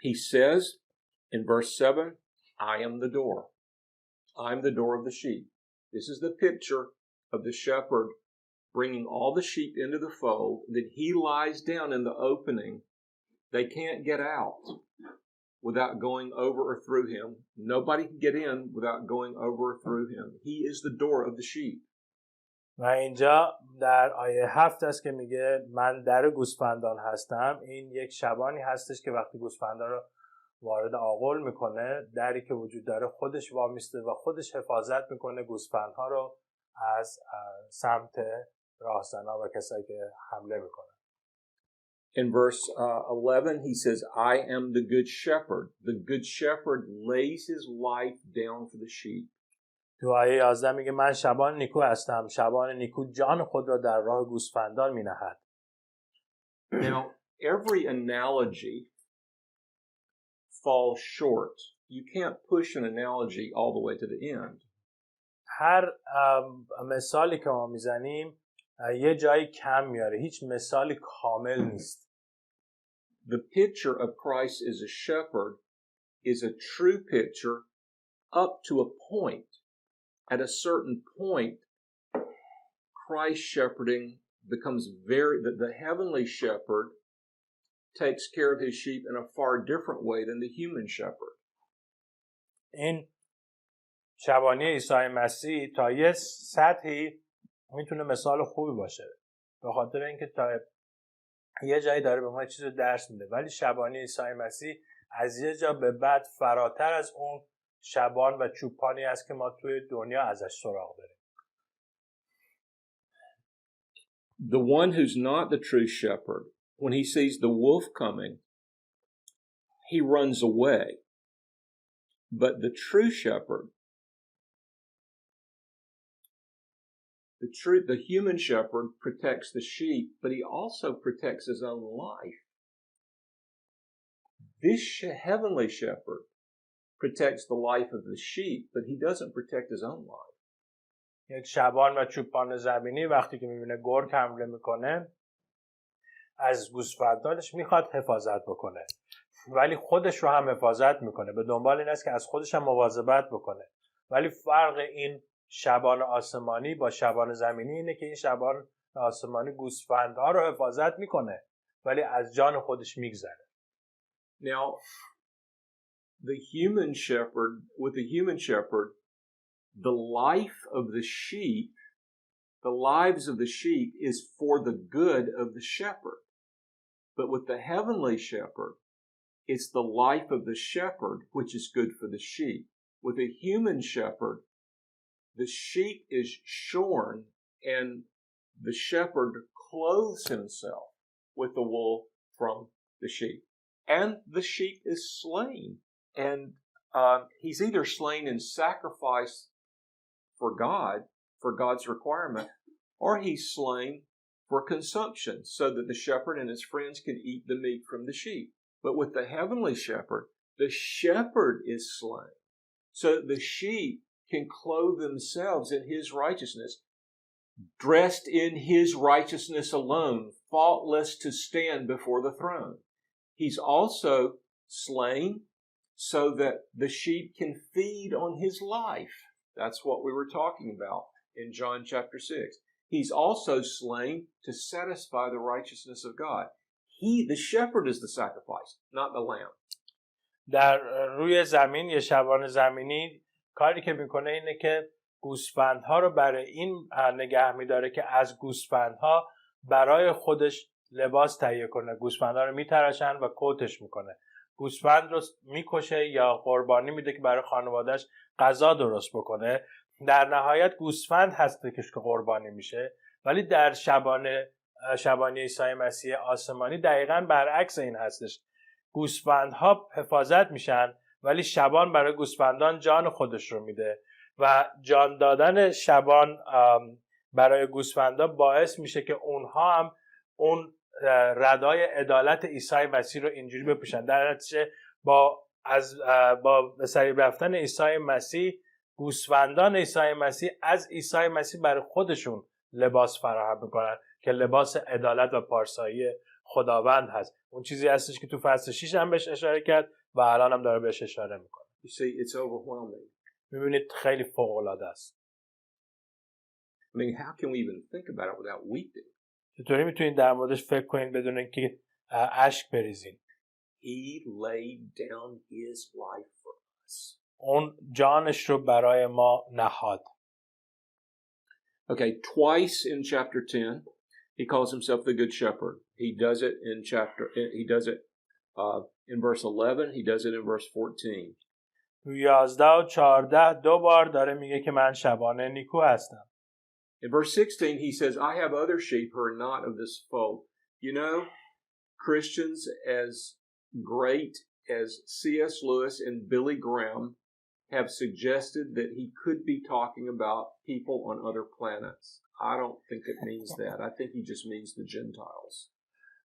He says in verse 7, I am the door. I'm the door of the sheep. This is the picture of the shepherd bringing all the sheep into the fold. Then he lies down in the opening. They can't get out without going over or through him. Nobody can get in without going over or through him. He is the door of the sheep. و اینجا در آیه 7 است که میگه من در گوسفندان هستم. این یک شبانی هستش که وقتی گوسفندان رو وارد آغل میکنه، دری که وجود داره خودش وامیسته و خودش حفاظت میکنه گوسفندها رو از سمت راهزنا و کسایی که حمله میکنن. In verse 11, he says, I am the good shepherd. The good shepherd lays his life down for the sheep. تو آیه 11 میگه من شبان نیکو هستم. شبان نیکو جان خود را در راه گوسفندان مینهد. Now, every analogy falls short. You can't push an analogy all the way to the end. هر مثالی که ما میزنیم یه جایی کم میاره. هیچ مثالی کامل نیست. The picture of Christ as a shepherd is a true picture up to a point. At a certain point, Christ shepherding becomes the heavenly shepherd takes care of his sheep in a far different way than the human shepherd. این شبانی عیسی مسیح تا یه سطحی میتونه مثال خوبی باشه، به خاطر اینکه تا یه جایی داره به ما چیز رو درس میده، ولی شبانی عیسی مسیح از یه جا به بعد فراتر از اون شبان و چوپانی است که ما توی دنیا ازش سراغ داریم. The one who's not the true shepherd, when he sees the wolf coming, he runs away. But the true shepherd, the human shepherd protects the sheep, but he also protects his own life. This heavenly shepherd protects the life of the sheep, but he doesn't protect his own life. یک شبان و چوپان زمینی وقتی که میبینه گرگ حمله میکنه از گوسفندانش میخواد حفاظت بکنه، ولی خودش رو هم حفاظت میکنه، به دنبال این است که از خودش هم مواظبت بکنه. ولی فرق این شبان آسمانی با شبان زمینی اینه که این شبان آسمانی گوسفندها رو حفاظت میکنه ولی از جان خودش میگذره. Now, the human shepherd, with the human shepherd, the life of the sheep, the lives of the sheep is for the good of the shepherd. But with the heavenly shepherd, it's the life of the shepherd which is good for the sheep. With a human shepherd, the sheep is shorn and the shepherd clothes himself with the wool from the sheep. And the sheep is slain. And he's either slain in sacrifice for God, for God's requirement, or he's slain for consumption so that the shepherd and his friends can eat the meat from the sheep. But with the heavenly shepherd, the shepherd is slain so that the sheep can clothe themselves in his righteousness, dressed in his righteousness alone, faultless to stand before the throne. He's also slain so that the sheep can feed on his life. That's what we were talking about in John chapter 6. He's also slain to satisfy the righteousness of God. The shepherd is the sacrifice, not the lamb. در روی زمین یه شبان زمینی کاری که میکنه اینه که گوسفندها رو برای این نگه میداره که از گوسفندها برای خودش لباس تهیه کنه. گوسفندها رو میتراشن و کوتش میکنه. گوسفند رو میکشه یا قربانی میده که برای خانوادهش غذا درست بکنه. در نهایت گوسفند هست که قربانی میشه، ولی در شبانی عیسی مسیح آسمانی دقیقاً برعکس این هستش. گوسفندها حفاظت میشن ولی شبان برای گوسفندان جان خودش رو میده و جان دادن شبان برای گوسفندان باعث میشه که اونها هم اون ردای عدالت عیسی مسیح رو اینجوری بپوشن. در نتیجه با به صلیب رفتن عیسی مسیح، گوسفندان عیسی مسیح از عیسی مسیح برای خودشون لباس فراهم میکنن که لباس عدالت و پارسایی خداوند هست. اون چیزی هستش که تو فصل 6 هم بهش اشاره کرد و الان هم داره بهش اشاره میکنه. You see, it's overwhelming. میبینید خیلی فوق‌العاده است. I mean, how can we even think about it without weeping? چطوری میتونید در موردش فکر کنید بدون اینکه اشک بریزید؟ He laid down his life for us. اون جانش رو برای ما نهاد. Okay, twice in chapter 10, he calls himself the good shepherd. He does it in verse 11, he does it in verse 14. تو 11 و 14 دو بار داره میگه که من شبان نیکو هستم. In verse 16, he says, I have other sheep who are not of this fold. You know, Christians as great as C.S. Lewis and Billy Graham have suggested that he could be talking about people on other planets. I don't think it means that. I think he just means the Gentiles.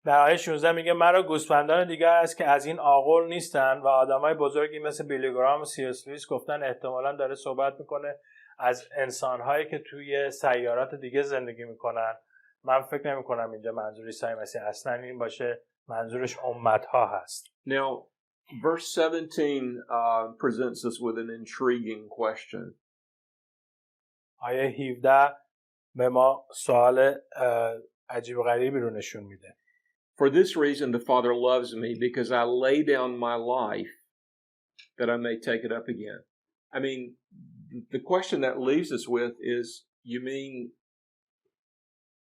در آیه 16 میگه مرا گوسفندان دیگر است که از این آغل نیستن و آدمای بزرگی مثل بیلی گرام و سی.اس. لوئیس گفتن احتمالاً داره صحبت میکنه از انسان‌هایی که توی سیارات دیگه زندگی میکنن. من فکر نمی‌کنم اینجا منظور عیسی مسیح اصلاً این باشه، منظورش امت‌ها هست. Now, verse 17 presents us with an intriguing question. آیه 17 به ما سوال عجیب و غریبی رو نشون میده. For this reason the Father loves me, because I lay down my life that I may take it up again. I mean, the question that leaves us with is, you mean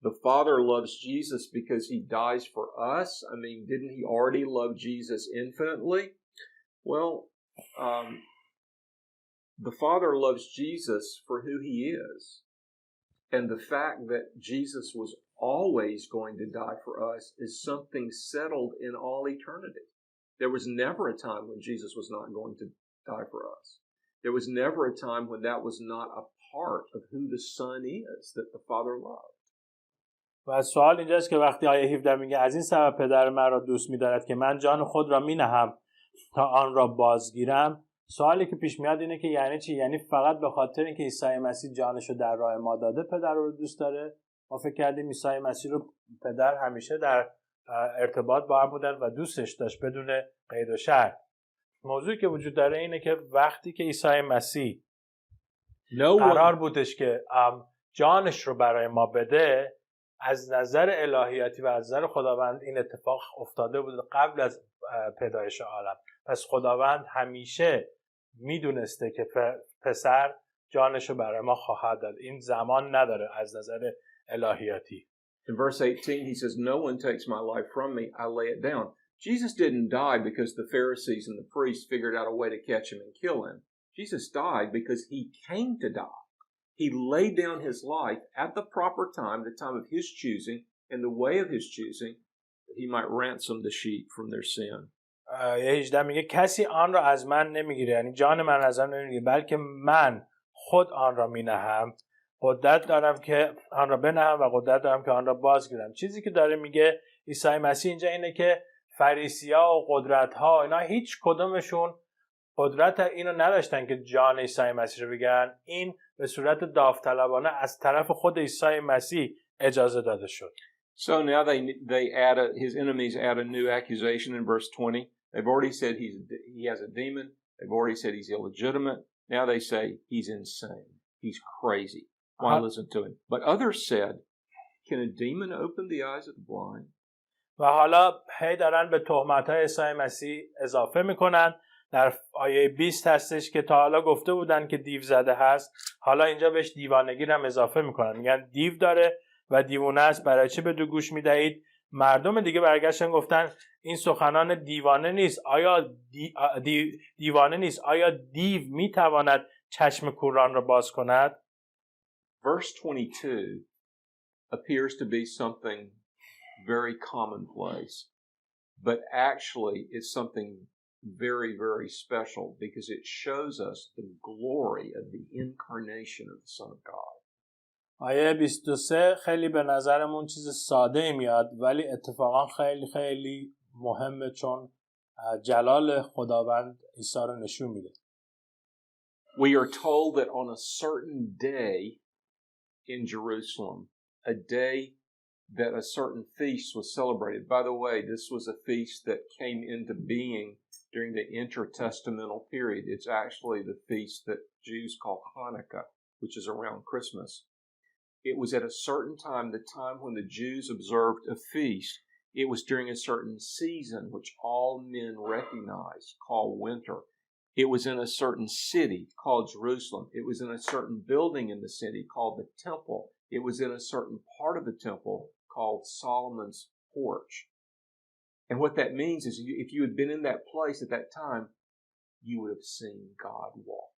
the Father loves Jesus because he dies for us? I mean, didn't he already love Jesus infinitely? Well, the Father loves Jesus for who he is. And the fact that Jesus was always going to die for us is something settled in all eternity. There was never a time when Jesus was not going to die for us. There was never a time when that was not a part of who the Son is that the Father loved. و سوال اینجاست که وقتی آیه 17 میگه از این سبب پدر مرا دوست می‌دارد که من جان خود را می‌نهم تا آن را بازگیرم، سوالی که پیش میاد اینه که یعنی چی؟ یعنی فقط به خاطر اینکه عیسی مسیح جانش رو در راه ما داده پدر رو دوست داره؟ ما فکر کردیم عیسی مسیح رو پدر همیشه در ارتباط با هم بودن و دوستش داشت بدون قید و شرط. موضوعی که وجود داره اینه که وقتی که عیسی مسیح قرار بودش که جانش رو برای ما بده، از نظر الهیاتی و از نظر خداوند این اتفاق افتاده بود قبل از پیدایش عالم. پس خداوند همیشه میدونسته که پسر جانش رو برای ما خواهد داد. این زمان نداره از نظر الهیاتی. In verse 18 he says, no one takes my life from me, I lay it down. Jesus didn't die because the Pharisees and the priests figured out a way to catch him and kill him. Jesus died because he came to die. He laid down his life at the proper time, the time of his choosing, in the way of his choosing, that he might ransom the sheep from their sin. 18 میگه کسی آن را از من نمیگیره، یعنی جان من از آن نمیگیره، بلکه من خود آن را مینهم. قدرت دارم که آن را بنهم و قدرت دارم که آن را بازگیرم. چیزی که داره میگه عیسی مسیح اینجا اینه که فریسی‌ها و قدرت‌ها اینا هیچ کدومشون قدرت اینو نداشتن که جان عیسی مسیح رو بگیرن. این به صورت داوطلبانه از طرف خود عیسی مسیح اجازه داده شد. So now they add his enemies add a new accusation in verse 20. They've already said he has a demon. They've already said he's illegitimate. Now they say he's insane. He's crazy. Why listen to him? But others said, can a demon open the eyes of the blind? و حالا هی دارن به تهمت‌های عیسی مسیح اضافه میکنن. در آیه 20 هستش که تا حالا گفته بودن که دیو زده هست، حالا اینجا بهش دیوانگی هم اضافه میکنن. میگن دیو داره و دیوانه است، برای چه به دو گوش میدهید؟ مردم دیگه برگشتن گفتن این سخنان دیوانه نیست. آیا دیوانه نیست؟ آیا دیو میتواند چشم کوران را باز کند؟ Verse 22 appears to be something very commonplace, but actually it's something very, very special because it shows us the glory of the incarnation of the Son of God. آیه 23 خیلی به نظرمون چیز ساده میاد ولی اتفاقا خیلی خیلی مهمه، چون جلال خداوند عیسی رو نشون میده. We are told that on a certain day in Jerusalem, a day that a certain feast was celebrated. By the way, this was a feast that came into being during the intertestamental period. It's actually the feast that Jews call Hanukkah, which is around Christmas. It was at a certain time, the time when the Jews observed a feast. It was during a certain season, which all men recognized, called winter. It was in a certain city called Jerusalem. It was in a certain building in the city called the temple. It was in a certain part of the temple called Solomon's porch. And what that means is if you had been in that place at that time, you would have seen God walk.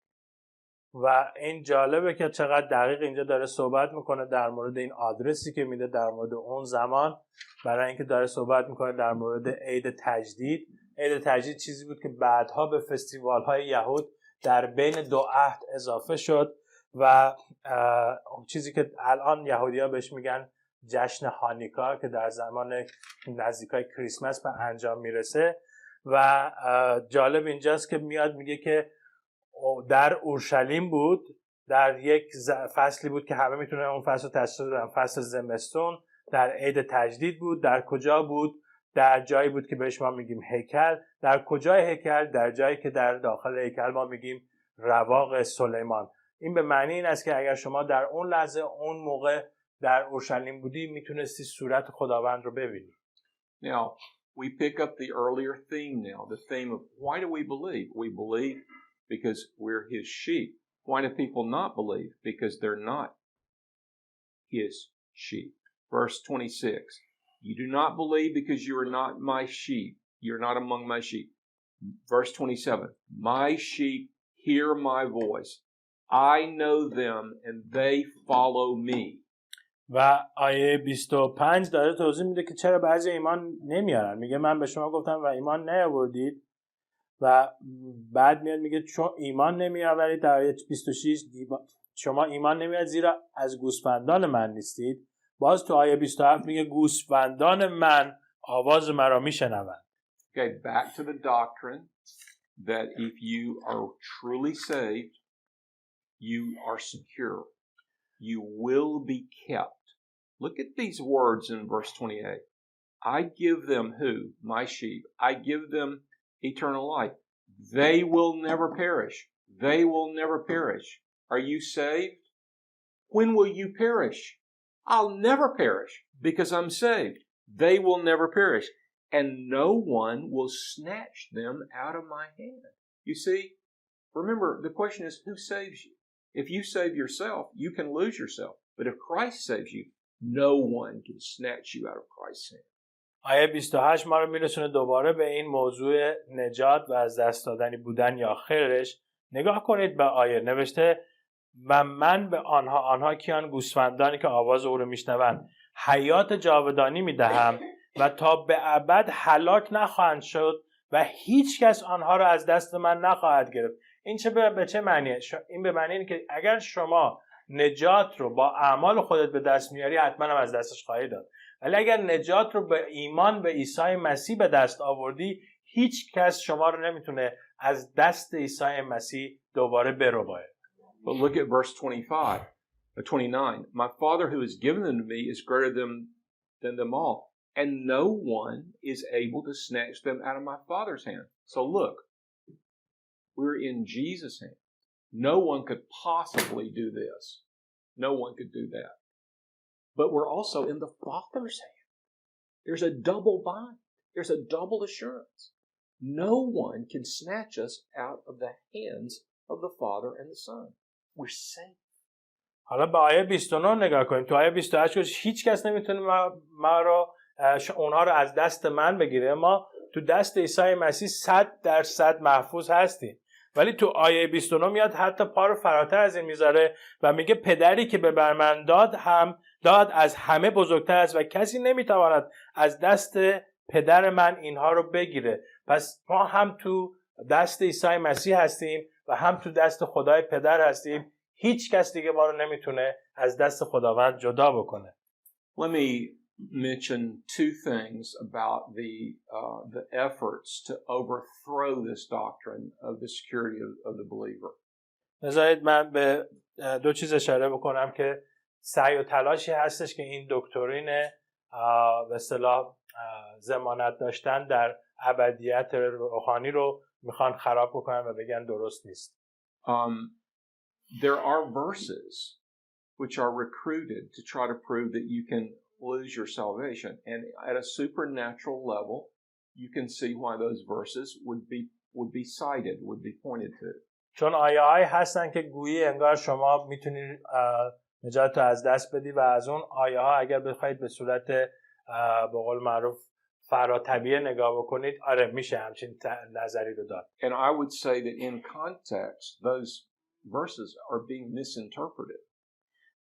و این جالبه که چقدر دقیق اینجا داره صحبت میکنه در مورد این آدرسی که میده در مورد اون زمان، برای اینکه داره صحبت میکنه در مورد عید تجدید. عید تجدید چیزی بود که بعدها به فستیوال های یهود در بین دو عهد اضافه شد و چیزی که الان یهودی‌ها بهش میگن جشن هانیکا که در زمان نزدیکای کریسمس به انجام میرسه. و جالب اینجاست که میاد میگه که در اورشلیم بود، در یک فصلی بود که همه میتونه اون فصل رو تشخیص بدن، فصل زمستون، در عید تجدید بود. در کجا بود؟ در جایی بود که بهش ما میگیم هیکل. در کجای هیکل؟ در جایی که در داخل هیکل ما میگیم رواق سلیمان. این به معنی این است که اگر شما در اون لحظه اون موقع در اورشلیم بودی میتونستی صورت خداوند رو ببینی. Now, we pick up the earlier theme now, the theme of why do we believe? We believe because we're his sheep. Why do people not believe? Because they're not his sheep. Verse 26, you do not believe because you are not my sheep. You're not among my sheep. Verse 27, my sheep hear my voice. I know them and they follow me. و آیه 25 داره توضیح میده که چرا بعضی ایمان نمیارن. میگه من به شما گفتم و ایمان نیاوردید. و بعد میاد میگه چون ایمان نمیآورید، در آیه 26 شما ایمان نمیارید زیرا از گوسفندان من نیستید. باز تو آیه 27 میگه گوسفندان من آواز مرا میشنوند. Okay, back to the doctrine that if you are truly saved, you are secure. You will be kept. Look at these words in verse 28. I give them who? My sheep. I give them eternal life. They will never perish. They will never perish. Are you saved? When will you perish? I'll never perish because I'm saved. They will never perish. And no one will snatch them out of my hand. You see, remember, the question is who saves you? If you save yourself, you can lose yourself. But if Christ saves you, no one can snatch you out of Christ's hand. آیه 28 ما رو میرسونه دوباره به این موضوع نجات و از دست دادنی بودن یا خیرش. نگاه کنید به آیه نوشته و من به آنها کیان؟ گوسفندانی که آواز او رو میشنوند حیات جاودانی میدهم و تا به ابد هلاک نخواهند شد و هیچ کس آنها رو از دست من نخواهد گرفت. این به چه معنیه؟ این به معنی اینه که اگر شما نجات رو با اعمال خودت به دست میاری حتما هم از دستش خواهی داد. ولی اگر نجات رو به ایمان به عیسی مسیح به دست آوردی هیچ کس شما رو نمیتونه از دست عیسی مسیح دوباره بربایه. But look at verse 29. My Father who has given them to me is greater than them all, and no one is able to snatch them out of my Father's hand. So look, we're in Jesus' hand. No one could possibly do this. No one could do that. But we're also in the Father's hand. There's a double bind. There's a double assurance. No one can snatch us out of the hands of the Father and the Son. We're safe. حالا به آیه 29 نگاه کنیم. تو آیه 28 هیچ کس نمیتونه اونها رو از دست من بگیره. ما تو دست عیسی مسیح 100% محفوظ هستیم. ولی تو آیه 29 میاد حتی پا رو فراتر از این میذاره و میگه پدری که به من داد از همه بزرگتر است و کسی نمیتواند از دست پدر من اینها رو بگیره. پس ما هم تو دست عیسی مسیح هستیم و هم تو دست خدای پدر هستیم. هیچ کس دیگه ما رو نمیتونه از دست خداوند جدا بکنه. Let me mention two things about the efforts to overthrow this doctrine of the security of the believer. بذارید من به دو چیز اشاره بکنم که سعی و تلاشی هستش که این دکترین به اصطلاح ضمانت داشتن در ابدیت روحانی رو میخوان خراب بکنن و بگن درست نیست. There are verses which are recruited to try to prove that you can lose your salvation, and at a supernatural level you can see why those verses would be cited, would be pointed to. چون آیه‌هایی هستن که گویی انگار شما میتونید نجات رو از دست بدی و از اون آیه‌ها اگر بخواید به صورت به قول معروف فراتبیه نگاه بکنید، آره میشه همچین نظری رو داد. And I would say that in context those verses are being misinterpreted.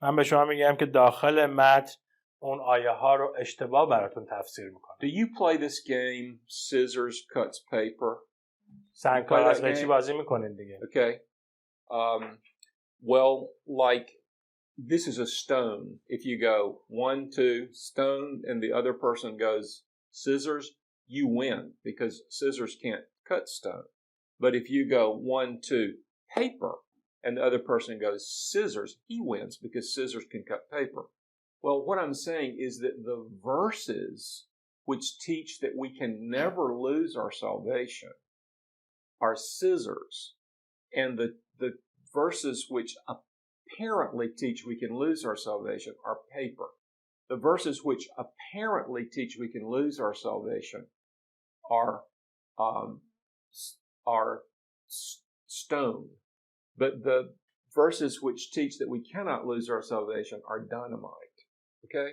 من به شما میگم که داخل متن اون آیه‌ها رو اشتباه براتون تفسیر میکنه. Do you play this game scissors cuts paper? سنگ کاغذ قیچی بازی میکنین دیگه. Okay. Well, like this is a stone. If you go 1, 2, stone, and the other person goes scissors, you win because scissors can't cut stone. But if you go 1, 2, paper, and the other person goes scissors, he wins because scissors can cut paper. Well, what I'm saying is that the verses which teach that we can never lose our salvation are scissors, and the verses which apparently teach we can lose our salvation are paper. The verses which apparently teach we can lose our salvation are stone. But the verses which teach that we cannot lose our salvation are dynamite. Okay?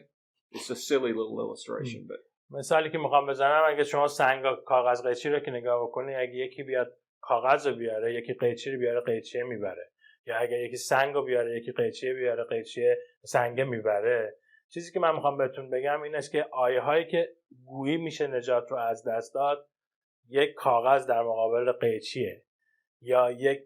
It's a silly little illustration, but مثالی که میخوام بزنم، اگه شما سنگ کاغذ قیچی رو که نگاه بکنی، اگه یکی بیاد کاغذ رو بیاره، یکی قیچی رو بیاره، قیچیه میبره. یا اگه یکی سنگ رو بیاره، یکی قیچیه بیاره، قیچیه سنگه میبره. چیزی که من میخوام بهتون بگم این است که آیه هایی که گویی میشه نجات رو از دست داد، یک کاغذ در مقابل قیچیه یا یک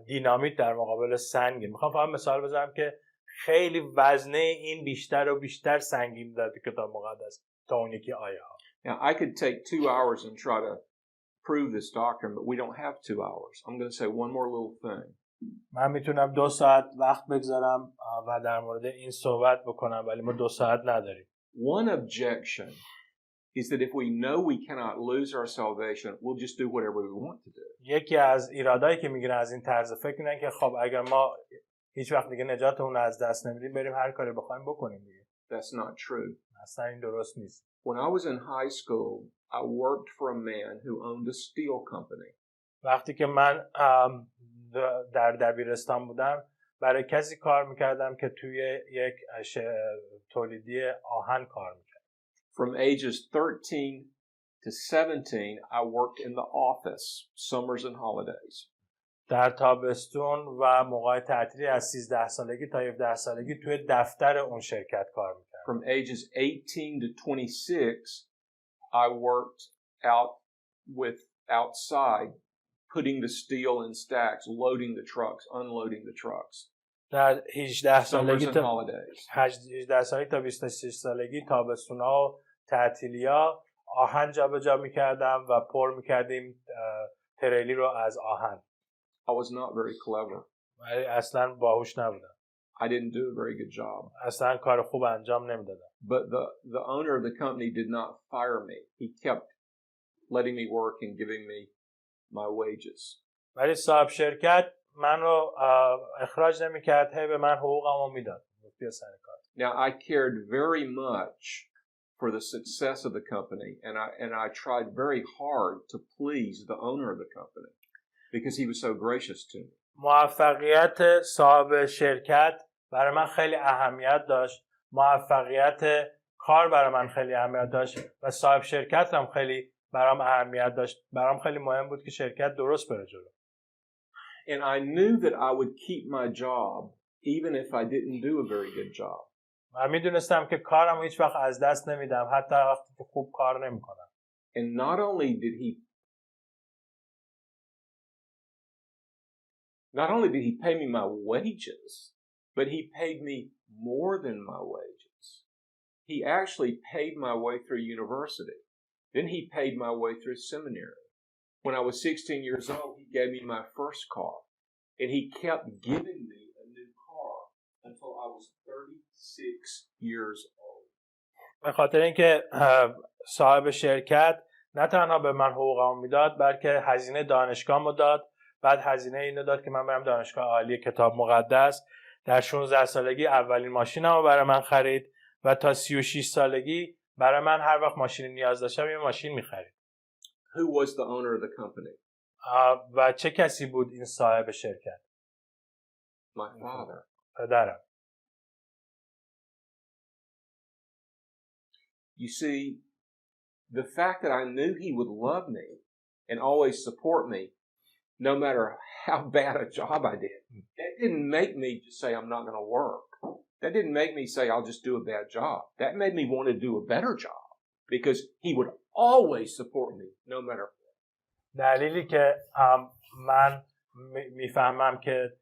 دینامیت در مقابل سنگه. میخوام فقط مثال بزنم که خیلی وزنه این بیشتر و بیشتر سنگین داده کتاب مقدس تا اون یکی آیه ها. Now I could take 2 hours and try to prove this doctrine, but we don't have 2 hours. I'm going to say one more little thing. من میتونم 2 ساعت وقت بگذارم و در مورد این صحبت بکنم، ولی ما 2 ساعت نداریم. One objection is that if we know we cannot lose our salvation, we'll just do whatever we want to do. یکی از ایرادایی که میگیرن از این طرز فکر اینه که خب اگر ما هیچ وقت دیگه نجاتمون از دست نمیدیم، بریم هر کاری بخوایم بکنیم دیگه. That's not true. اصلا این درست نیست. When I was in high school, I worked for a man who owned a steel company. وقتی که من در دبیرستان بودم، برای کسی کار میکردم که توی یک تولیدی آهن کار میکرد. From ages 13 to 17, I worked in the office, summers and holidays. در تابستون و موقع تعطیلی از 13 سالگی تا 17 سالگی توی دفتر اون شرکت کار میکرد. From ages 18 to 26, I worked outside, putting the steel in stacks, loading the trucks, unloading the trucks. در 18 سالگی Summers and holidays. 18 سالگی تا 26 سالگی تابستونا و تعطیلیا آهن جابجا می‌کردم و پر می‌کردیم تریلی رو از آهن. I was not very clever. ولی اصلاً باهوش نبودم. I didn't do a very good job. اصلاً کار خوب انجام نمیدادم. But the owner of the company did not fire me. He kept letting me work and giving me my wages. ولی صاحب شرکت من رو اخراج نمی‌کرد، هی به من حقوقمو میداد. Now I cared very much for the success of the company, and I tried very hard to please the owner of the company because he was so gracious to me. موفقیت صاحب شرکت برای من خیلی اهمیت داشت. موفقیت کار برای من خیلی اهمیت داشت و صاحب شرکت هم خیلی برام اهمیت داشت. برام خیلی مهم بود که شرکت درست بره جلو. And I knew that I would keep my job even if I didn't do a very good job. من میدونستم که کارم هیچ وقت از دست نمیدم، حتی وقتی که خوب کار نمیکنم. And not only did he pay me my wages, but he paid me more than my wages. He actually paid my way through university. Then he paid my way through seminary. When I was 16 years old, he gave me my first car. And he kept giving me a new car until I was 36 years old. به خاطر اینکه صاحب شرکت نه تنها به من حقوقمو میداد بلکه هزینه دانشگاهمو داد، بعد هزینه اینو داد که من برم دانشگاه عالی کتاب مقدس. در 16 سالگی اولین ماشینمو برای من خرید و تا 36 سالگی برای من هر وقت ماشین نیاز داشتم یه ماشین می‌خرید. Who was the owner of the company? و چه کسی بود این صاحب شرکت؟ My father. پدرم. You see, the fact that I knew he would love me and always support me, no matter how bad a job I did, that didn't make me just say I'm not going to work. That didn't make me say I'll just do a bad job. That made me want to do a better job because he would always support me, no matter what. دلیلی که من میفهمم که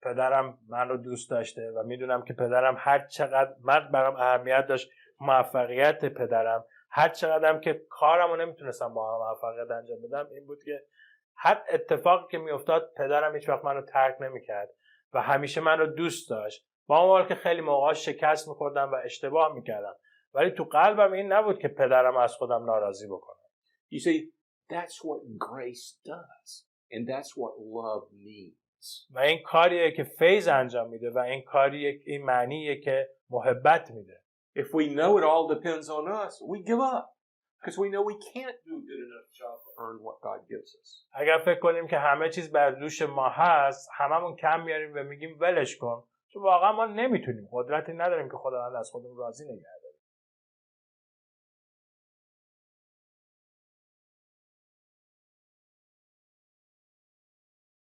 پدرم من رو دوست داشته و میدونم که پدرم هر چقدر من برام اهمیت داشت موفقیت پدرم، هر چقدرم که کارمو نمیتونستم با موفقیت انجام بدم، این بود که هر اتفاقی که میافتاد پدرم هیچ وقت منو ترک نمیکرد و همیشه منو دوست داشت. با اون حال که خیلی موقعا شکست میخوردم و اشتباه میکردم، ولی تو قلبم این نبود که پدرم از خودم ناراضی بکنم. You see, that's what grace does, and that's what love means. و این کاریه که فیض انجام میده و این کاریه، این معنیه که محبت میده. If we know it all depends on us, we give up because we know we can't do a good enough job to earn what God gives us. اگر فکر کنیم که همه چیز بر دوش ما هست، هممون کم میاریم و میگیم ولش کن، چون واقعا ما نمیتونیم، قدرتی نداریم که خداوند از خودمون راضی نگه داره.